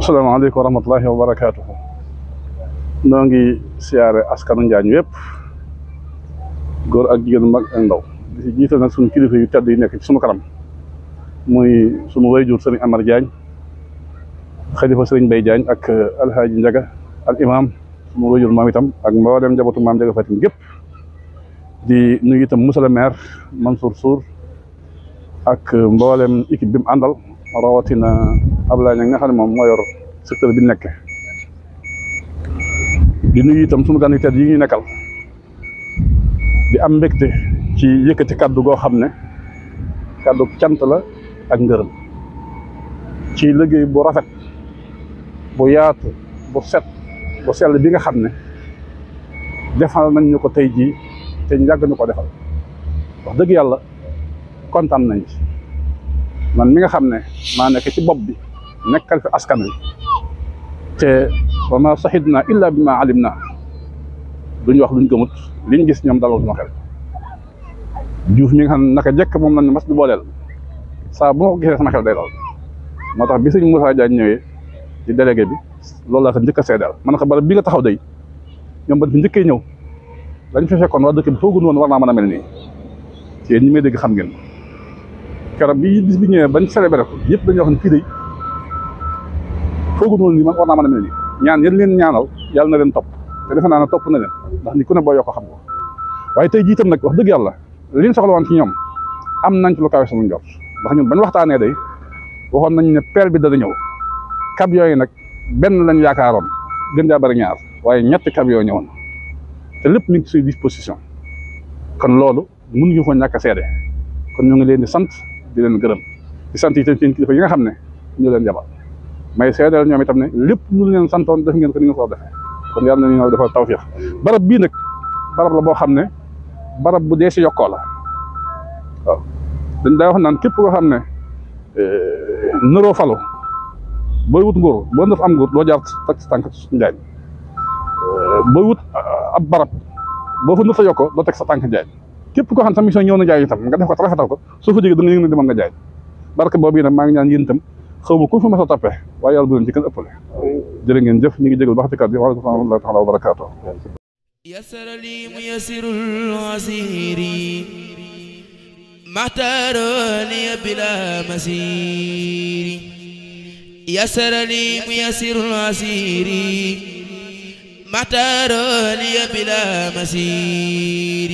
asalaamaaleykum wa rahmatullahi wa barakaatuhu. noo ngi siyaare askanu Njaañ yëpp góor ak jigéen mag ak ndaw di si jiital nag suñu kilifa yu tedd yi nekk ci sunu kanam muy sunu wayjur sëriñ Amar Diagne xalifa sëriñ Bay Diagne ak alhaaji Njaga al imam sunu wayjur maam itam ak mboolem njabootu maam Njaga Fatim gépp di nuyu itam monsieur le maire Mansour Sour ak mboolem équipe bi mu àndal rawatina Ablaye Niang nga xam ne moom moo yor secteur bi nekk di nuyu itam sunu gan yu tedd yi ñu nekkal di am mbégte ci yëkkati kaddu goo xam ne kaddu cant la ak ngërëm ci liggéey bu rafet bu yaatu bu set bu sell bi nga xam ne defal nañ ñu ko tey jii te njàgg ñu ko defal wax dëgg yàlla kontaan nañ ci man mi nga xam ne maa nekk ci bopp bi nekkal fi askan wi te wa ma sahidna illa bima alimna duñu wax luñ gëmut liñ gis ñoom dalal sama xel Diouf mi nga xam ne naka jekk moom lañ mas di booleel saa bu ma ko gisee sama xel day dal moo tax bi sëñ Moussa Diagne ñëwee di délégué bi loolu laa ko njëkk a seedeel man ko barab bi nga taxaw day ñoom ba fi njëkkee ñëw lañ fi fekkoon waa dëkk bi foogu woon war naa mën a mel nii te ñi may dégg xam ngeen keroog bi bis bi ñëwee bañ célébré ko yëpp dañuy wax ne fii day foogu woon nii man war naa mën a mel nii ñaan yéen leen ñaanal yàlla na leen topp te defe naa ne topp na leen ndax ni ku ne boo yokk xam ko waaye tey jii itam nag wax dëgg yàlla liñ soxla woon ci ñoom am nañ ci lu kawe sama njort ndax ñun bañ waxtaanee day waxoon nañ ne peel bi dana ñëw cab yooyu nag benn lañ yaakaaroon gën jaa bari ñaar waaye ñetti cab yoo ñëwoon te lépp mi ngi ci suñu disposition kon loolu mënuñu ko ñàkk a seede kon ñu ngi leen di sant di leen gërëm di sant itam seen kilifa yi nga xam ne ñu leen yabal may seedeel ñoom itam ne lépp lu leen santoon def ngeen ko ni ngeen ko defee kon yàlla na ñu defal tawfiix barab bii nag barab la boo xam ne barab bu dee si yokkoo la waaw dañ daa wax naan képp koo xam ne nëroo falu booy wut nguur boo def am nguur doo jaar tak si tànk Njaañ booy wut ab barab boo fa nërta yokkoo doo teg sa tànk Njaañ képp koo xam ne sa mission ñëw na Njaañ itam nga def ko rafetal ko soo fa jógee da nga yëg ne demoon nga Njaañ barke boobu nag maa ngi ñaan yéen itam xaw ma ku fi mas a toppee waaye yàlla bu leen ci kenn ëppale jërë ngeen jëf ñu ngi jégal baax ci kàddu yi waaleykum salaam wa rahmatullahi taala wa barakaatu يسر لي ميسر العسير ما اختار لي بلا مسير يسر لي ميسر العسير ما اختار لي بلا مسير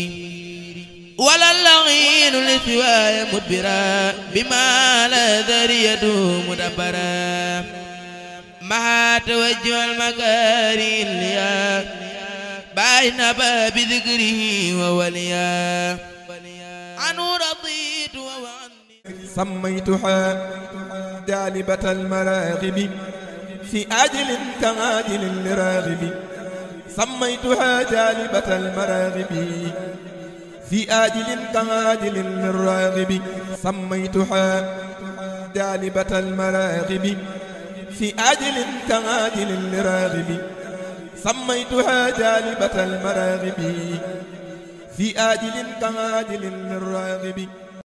ولا اللعين لثواي مدبرا بما لا ذري يدوم مدبرا ما توجه المكاري اليا بين باب ذكره ووليا عنه رضيت وعني سميتها جالبة المراغب في أجل كعاجل لراغب سميتها جالبة المراغب في آجل كعاجل للراغب سميتها جالبة المراغب في آجل كعاجل لراغب سميتها جالبة المراغب في آجل كعاجل للراغب